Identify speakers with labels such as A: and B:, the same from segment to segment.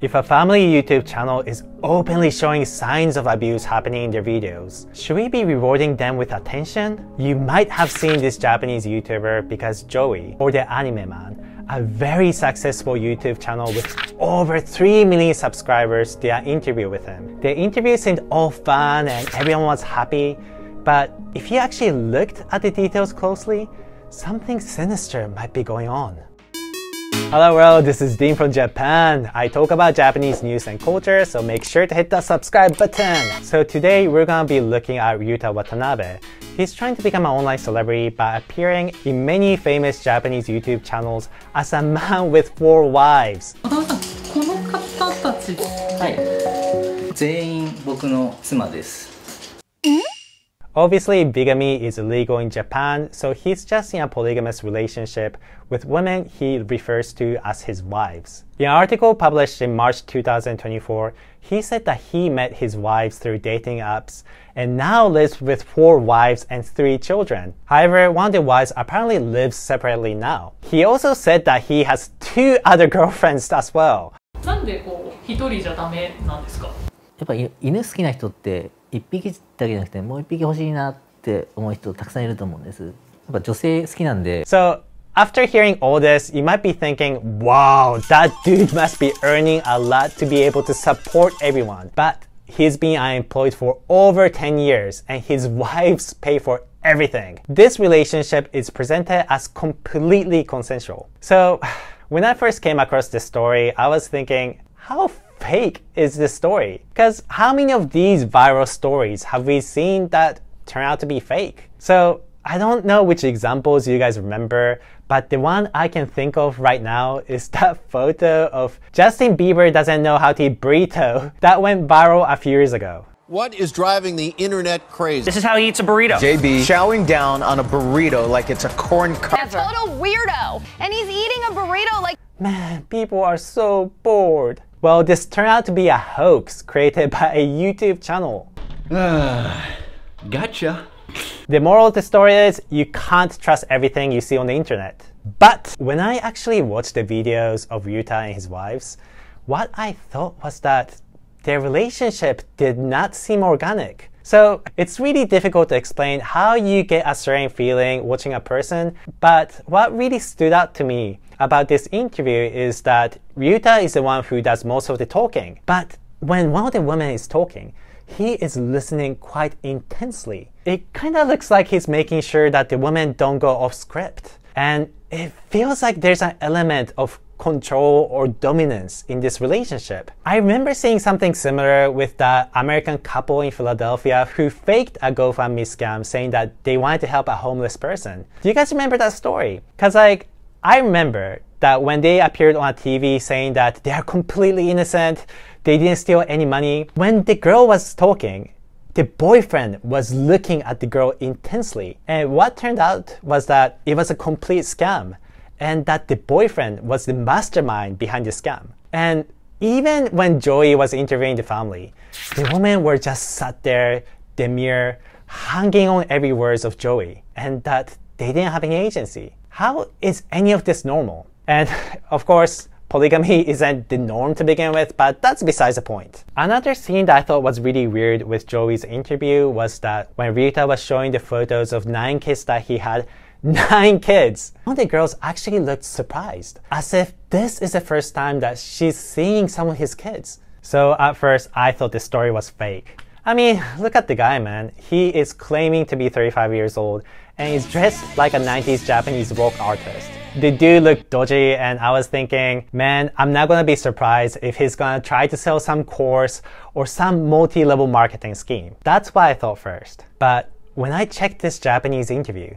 A: If a family YouTube channel is openly showing signs of abuse happening in their videos, should we be rewarding them with attention? You might have seen this Japanese YouTuber because Joey, or the Anime Man, a very successful YouTube channel with over 3 million subscribers, did an interview with him. The interview seemed all fun and everyone was happy, but if you actually looked at the details closely, something sinister might be going on. Hello world, this is Dean from Japan. I talk about Japanese news and culture, so make sure to hit that subscribe button. So today we're gonna be looking at Ryuta Watanabe. He's trying to become an online celebrity by appearing in many famous Japanese YouTube channels as a man with 4 wives.
B: この方たち、はい、全員僕の妻です。
A: Obviously, bigamy is illegal in Japan, so he's just in a polygamous relationship with women he refers to as his wives. In an article published in March 2024, he said that he met his wives through dating apps and now lives with 4 wives and 3 children. However, one of the wives apparently lives separately now. He also said that he has 2 other girlfriends as well.
C: なんでこう一人じゃダメなんですか？
D: やっぱり犬好きな人って1匹だけじゃなくてもう1匹欲しいなって思う人たくさんいると思うんです。やっぱ女性好きなんで。
A: So, after hearing all this, you might be thinking, wow, that dude must be earning a lot to be able to support everyone. But he's been unemployed for over 10 years and his wives pay for everything. This relationship is presented as completely consensual. So, when I first came across this story, I was thinking, how fake is this story? Because how many of these viral stories have we seen that turn out to be fake? So I don't know which examples you guys remember, but the one I can think of right now is that photo of Justin Bieber doesn't know how to eat burrito that went viral a few years ago.
E: What is driving the internet crazy?
F: This is how he eats a burrito.
G: JB chowing down on a burrito like it's a corn cup.
H: A total weirdo, and he's eating a burrito like...
A: Man, people are so bored. Well, this turned out to be a hoax created by a YouTube channel.
G: Gotcha.
A: The moral of the story is you can't trust everything you see on the internet. But when I actually watched the videos of Ryuta and his wives, what I thought was that their relationship did not seem organic. So it's really difficult to explain how you get a certain feeling watching a person, but what really stood out to me about this interview is that Ryuta is the one who does most of the talking. But when one of the women is talking, he is listening quite intensely. It kind of looks like he's making sure that the women don't go off script. And it feels like there's an element of control or dominance in this relationship. I remember seeing something similar with the American couple in Philadelphia who faked a GoFundMe scam saying that they wanted to help a homeless person. Do you guys remember that story? Because I remember that when they appeared on a TV saying that they are completely innocent, they didn't steal any money, when the girl was talking, the boyfriend was looking at the girl intensely. And what turned out was that it was a complete scam and that the boyfriend was the mastermind behind the scam. And even when Joey was interviewing the family, the women were just sat there, demure, hanging on every word of Joey, and that they didn't have any agency. How is any of this normal? And of course, polygamy isn't the norm to begin with, but that's besides the point. Another scene that I thought was really weird with Joey's interview was that when Ryuta was showing the photos of 9 kids that he had, 9 kids! One of the girls actually looked surprised, as if this is the first time that she's seeing some of his kids. So at first, I thought the story was fake. I mean, look at the guy, man. He is claiming to be 35 years old and he's dressed like a 90s Japanese rock artist. The dude looked dodgy and I was thinking, man, I'm not gonna be surprised if he's gonna try to sell some course or some multi-level marketing scheme. That's what I thought first. But when I checked this Japanese interview,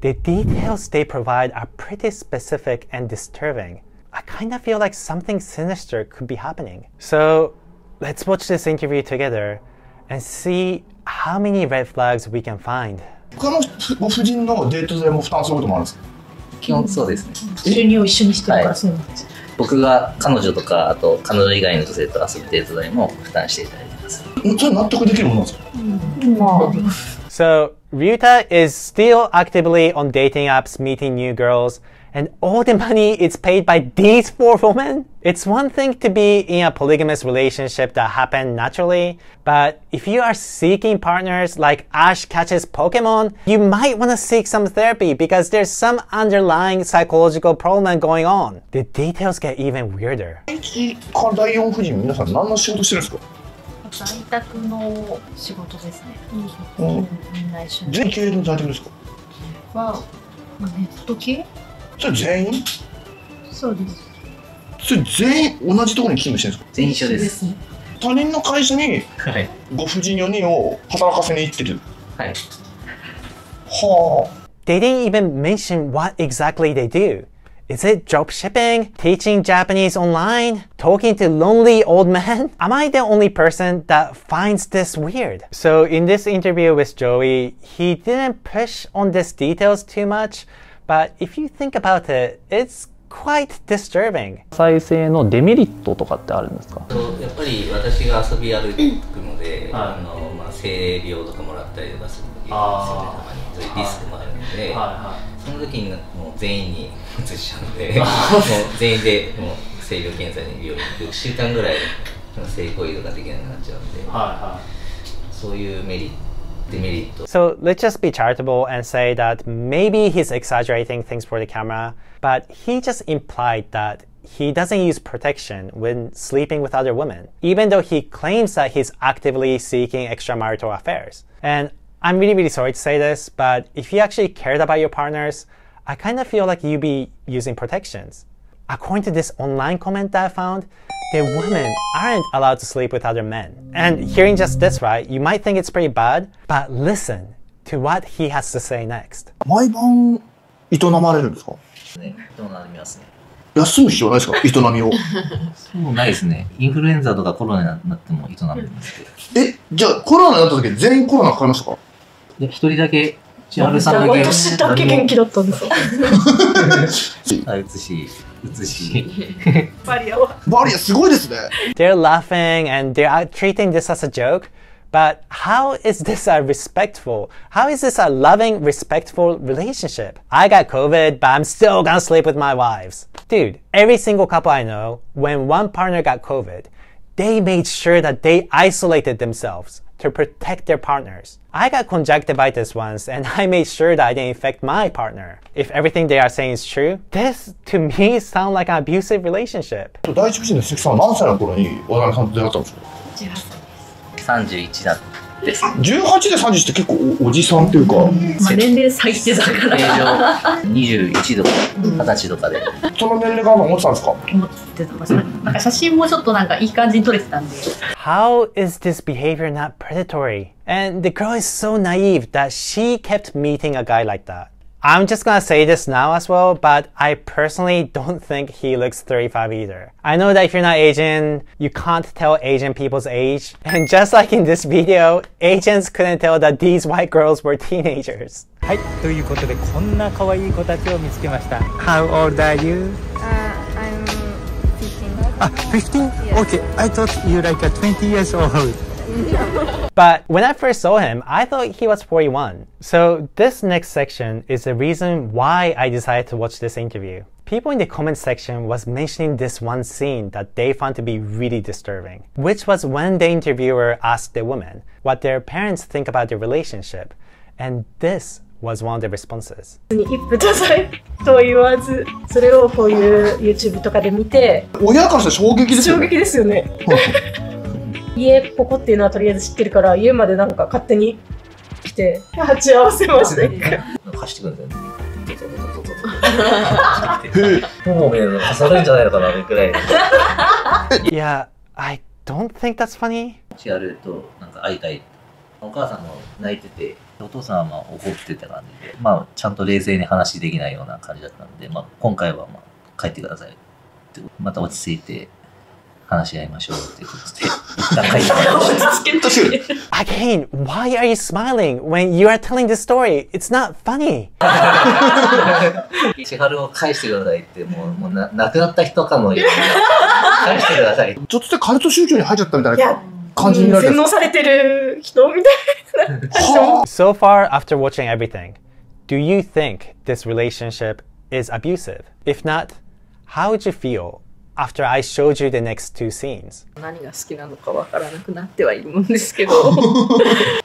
A: the details they provide are pretty specific and disturbing. I kind of feel like something sinister could be happening. So let's watch this interview together and see how many red flags we can find.
I: 他のご婦人のデート代も負担することもあるんですか？
B: 基本そうですね。
C: 収入を一緒にしてるからそうなんです。
B: 僕が彼女とかあと彼女以外の女性と遊ぶデート代も負担していただいてます。
I: それ納得できるものなんですか？
C: まあ。
A: So Ryuta is still actively on dating apps meeting new girls, and all the money is paid by these 4 women? It's one thing to be in a polygamous relationship that happened naturally, but if you are seeking partners like Ash catches Pokemon, you might want to seek some therapy because there's some underlying psychological problem going on. The details get even weirder.
I: 第一から第4夫人、皆さん何の仕事してるんですか？
C: 在宅の仕事ですね。みんな一緒に。
I: 全員系の在宅ですか？
C: は、ネット系？
I: それ全員？
C: そうです。
I: それ全員同じところに勤務してるんですか？
B: 全員一緒です。
I: 他人の会社に
B: はい。
I: ご婦人4人を働かせに行ってる。
B: はい。
I: はあ。
A: They didn't even mention what exactly they do. Is it dropshipping? Teaching Japanese online? Talking to lonely old men? Am I the only person that finds this weird? So in this interview with Joey, he didn't push on these details too much, but if you think about it, it's quite disturbing.
F: 再生のデメリットとかってあるんですか？
D: やっぱり私が遊び歩くので、生理用とかもらったりとかするんですよね、たまに。そういうリスクもあるので、その時にもう全員に移しちゃうので、もう全員でもう生理検査に病院に6週間ぐらい性行為とかできなくなっちゃうので、そういうデメリット。
A: So let's just be charitable and say that maybe he's exaggerating things for the camera, but he just implied that he doesn't use protection when sleeping with other women, even though he claims that he's actively seeking extramarital affairs. And I'm really sorry to say this, but if you actually cared about your partners, I kind of feel like you'd be using protections. According to this online comment that I found, the women aren't allowed to sleep with other men. And hearing just this, right, you might think it's pretty bad, but listen to what he has to say next.
I: 毎晩営まれるんですか？
D: ね、営みますね。
I: 休む必要ないですか？営みを。
D: そうないですね。インフルエンザとかコロナになっても営みますけど。
I: じゃあコロナになった時全員コロナかかりましたか？
D: いや、一人だけ、千春さんだけ。
C: 私だけ元気だったんですよ。
D: 移し。
C: バリア
I: すごいですね。
A: They're laughing and they're treating this as a joke, but how is this a respectful? How is this a loving, respectful relationship? I got COVID, but I'm still gonna sleep with my wives. Dude, every single couple I know, when one partner got COVID, they made sure that they isolated themselves to protect their partners. I got conjunctivitis once and I made sure that I didn't infect my partner. If everything they are saying is true, this to me sounds like an abusive relationship.
I: 第一夫人の鈴木さんは何歳の頃に渡辺さんと出会ったんですか
D: ？31だです。
I: 18で31って結構 おじさんっていうか。
C: 年齢差ってだから。
D: 21とか20歳とかで。
I: その年齢が思ってたんですか？
C: 思ってた。なんか写真もちょっとなんかいい感じに撮れてたんで。
A: How is this behavior not predatory? And the girl is so naive that she kept meeting a guy like that. I'm just gonna say this now as well, but I personally don't think he looks 35 either. I know that if you're not Asian, you can't tell Asian people's age. And just like in this video, Asians couldn't tell that these white girls were teenagers.
J: はい、ということでこんな可愛い子たちを見つけました。How old are you?
H: I'm 15.
J: あ、15? Okay, I thought you like 20 years old.
A: But when I first saw him, I thought he was 41. So this next section is the reason why I decided to watch this interview. People in the comment section was mentioning this one scene that they found to be really disturbing, which was when the interviewer asked the women what their parents think about their relationship. And this was one of the responses.
C: 一夫多妻と言わず、それをこういう YouTube とかで見て、
I: 親からしたら衝撃ですよね。
C: 衝撃ですよね。家ここっていうのはとりあえず知ってるから家までなんか勝手に来て鉢合わせました。
D: 貸してくるんだよね。もうね、刺さるんじゃないのかなぐらい。
A: Yeah, I don't think that's funny.
D: 千春となんか会いたい。お母さんも泣いてて、お父さんはまあ怒ってた感じで、まあちゃんと冷静に話できないような感じだったので、まあ今回はまあ帰ってくださいって、また落ち着いて話し合いましょうっていうことで、一旦帰ってください。
A: Again, why are you smiling when you are telling this story? It's not funny.
D: 千春を返してくださいって、もう亡くなった人かのように返してください。
I: ちょっとでカルト宗教に入っちゃったみたいな感じになる。
C: 洗脳されてる人みたいな。
A: So far, after watching everything, do you think this relationship is abusive? If not, how would you feel after I showed you the next two scenes?
C: 何が好きなのかわからなくなってはいるもんですけど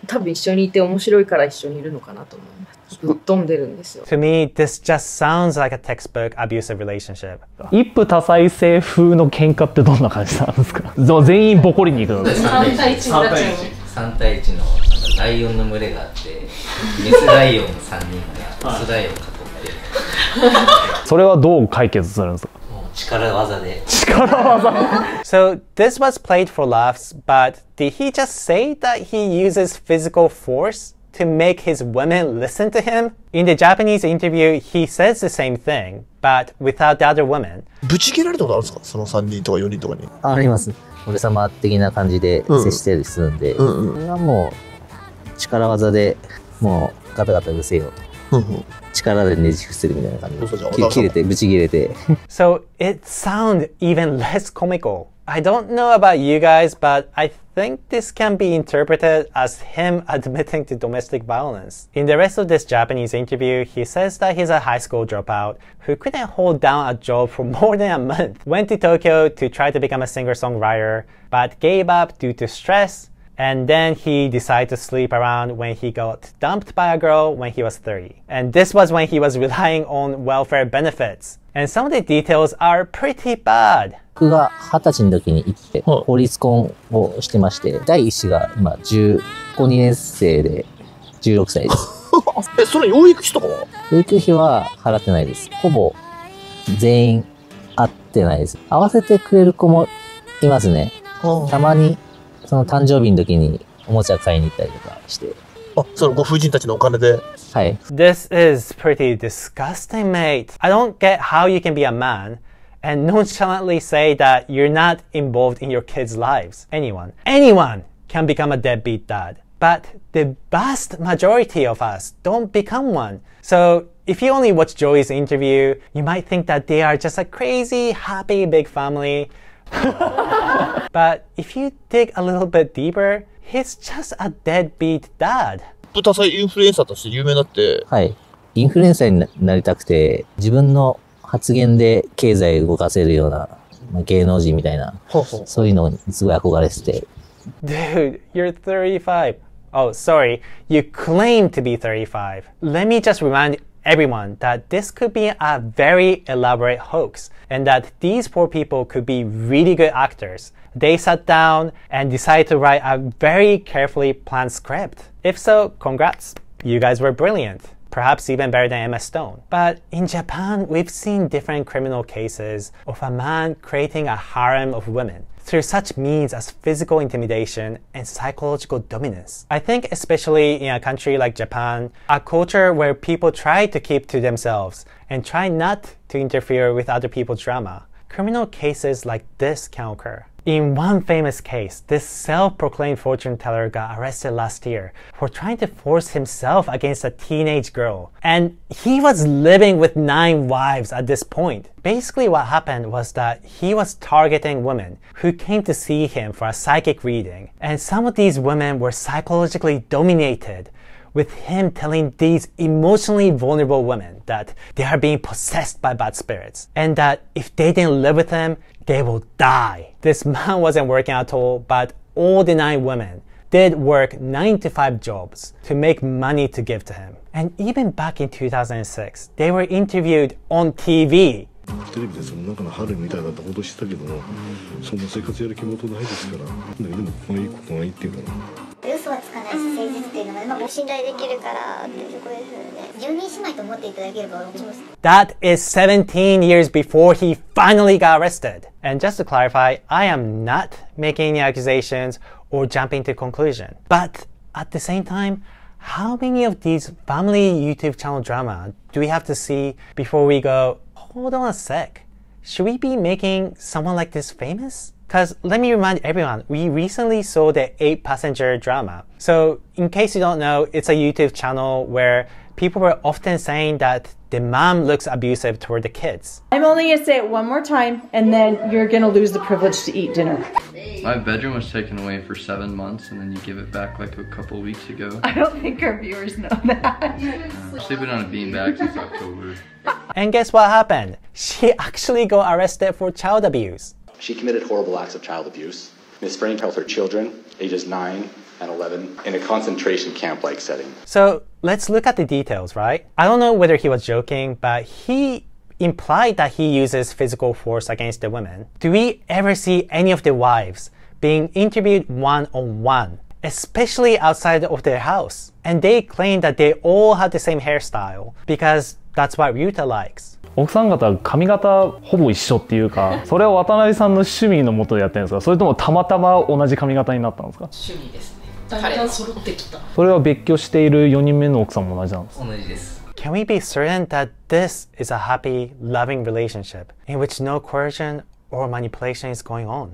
C: 多分一緒にいて面白いから一緒にいるのかなと思います。ぶっ飛んでるんですよ。
A: To me, this just sounds like a textbook abusive relationship.
F: 一夫多妻制風の喧嘩ってどんな感じなんですか？全員ボコりに行くのですか
C: 3対1になっちゃう。
D: 3対1のライオンの群れがあって、メスライオン3人がオスライオンを囲って
F: それはどう解決するんですか？
D: 力技で。
F: 力技
A: So this was played for laughs, but did he just say that he uses physical force to make his women listen to him? In the Japanese interview, he says the same thing, but without the other women.
I: ぶち切られたことあるんですか？その3人とか4人とかに。
K: あります。俺様的な感じで接してたりするんで、それはもう力技でもうガタガタうるせえよと。力でねじ伏せるみたいな感じで切れてぶち切れて
A: So it sounds even less comical. I don't know about you guys, but I think this can be interpreted as him admitting to domestic violence. In the rest of this Japanese interview, he says that he's a high school dropout who couldn't hold down a job for more than a month, went to Tokyo to try to become a singer-songwriter, but gave up due to stress. And then he decided to sleep around when he got dumped by a girl when he was 30. And this was when he was relying on welfare benefits. And some of the details are pretty bad.
K: 僕が20歳の時に行って法律婚をしてまして、第一子が今高校2年生で16歳です。
I: その養育費とかは？
K: 養育費は払ってないです。ほぼ全員会ってないです。合わせてくれる子もいますね。たまにその誕生日の時におもちゃ買いに行ったりとかして。
I: あ、そのご婦人たちのお金で。
K: はい。
A: This is pretty disgusting, mate. I don't get how you can be a man and nonchalantly say that you're not involved in your kids' lives. Anyone can become a deadbeat dad. But the vast majority of us don't become one. So if you only watch Joey's interview, you might think that they are just a crazy, happy, big family. But if you dig a little bit deeper, he's just a deadbeat dad.
I: 多彩インフルエンサーとして有名になって。
K: はい。インフルエンサーになりたくて、自分の発言で経済を動かせるような、芸能人みたいな、そういうのにすごい憧れてて。
A: Dude, you're 35. Oh, sorry. You claim to be 35. Let me just remind everyone that this could be a very elaborate hoax and that these poor people could be really good actors. They sat down and decided to write a very carefully planned script. If so, congrats. You guys were brilliant. Perhaps even better than Emma Stone. But in Japan, we've seen different criminal cases of a man creating a harem of women through such means as physical intimidation and psychological dominance. I think especially in a country like Japan, a culture where people try to keep to themselves and try not to interfere with other people's drama, criminal cases like this can occur. In one famous case, this self-proclaimed fortune teller got arrested last year for trying to force himself against a teenage girl. And he was living with 9 wives at this point. Basically what happened was that he was targeting women who came to see him for a psychic reading. And some of these women were psychologically dominated, with him telling these emotionally vulnerable women that they are being possessed by bad spirits and that if they didn't live with him, they will die. This man wasn't working at all, but all the 9 women did work 9 to 5 jobs to make money to give to him. And even back in 2006, they were interviewed on TV.
L: テレビでその中の春みたいなことしてたけども、そんな生活やる気もとないですから。でもここがいいことがいいっていうかな。
M: 嘘はつかないし誠実っていうのが信頼できるからっていうところですよね。10人姉妹と思っていただければ面白いです。
A: That is 17 years before he finally got arrested. And just to clarify, I am not making any accusations or jumping to conclusion. But at the same time, how many of these family YouTube channel drama do we have to see before we go, hold on a sec, should we be making someone like this famous? Because let me remind everyone, we recently saw the 8-passenger drama. So in case you don't know, it's a YouTube channel where people were often saying that the mom looks abusive toward the kids.
N: I'm only going to say it one more time and then you're going to lose the privilege to eat dinner. My bedroom was taken away for 7 months and then you give it back like a couple weeks ago.
O: I don't think our viewers know that.
N: I'm sleeping on a beanbag since October.
A: And guess what happened? She actually got arrested for child abuse.
P: She committed horrible acts of child abuse. Ms. Frame held her children, ages 9 and 11, in a concentration camp-like setting.
A: So let's look at the details, right? I don't know whether he was joking, but he implied that he uses physical force against the women. Do we ever see any of the wives being interviewed one-on-one, especially outside of their house? And they claim that they all have the same hairstyle because that's what Ryuta likes.
F: 奥さん方髪型ほぼ一緒っていうか、それは渡辺さんの趣味のもとでやってるんですか、それともたまたま同じ髪型になったんですか？
C: 趣味ですね。彼が揃ってきた。
F: それは別居している4人目の奥さんも同じなんですか？
D: 同じです。
A: Can we be certain that this is a happy, loving relationship in which no coercion or manipulation is going on?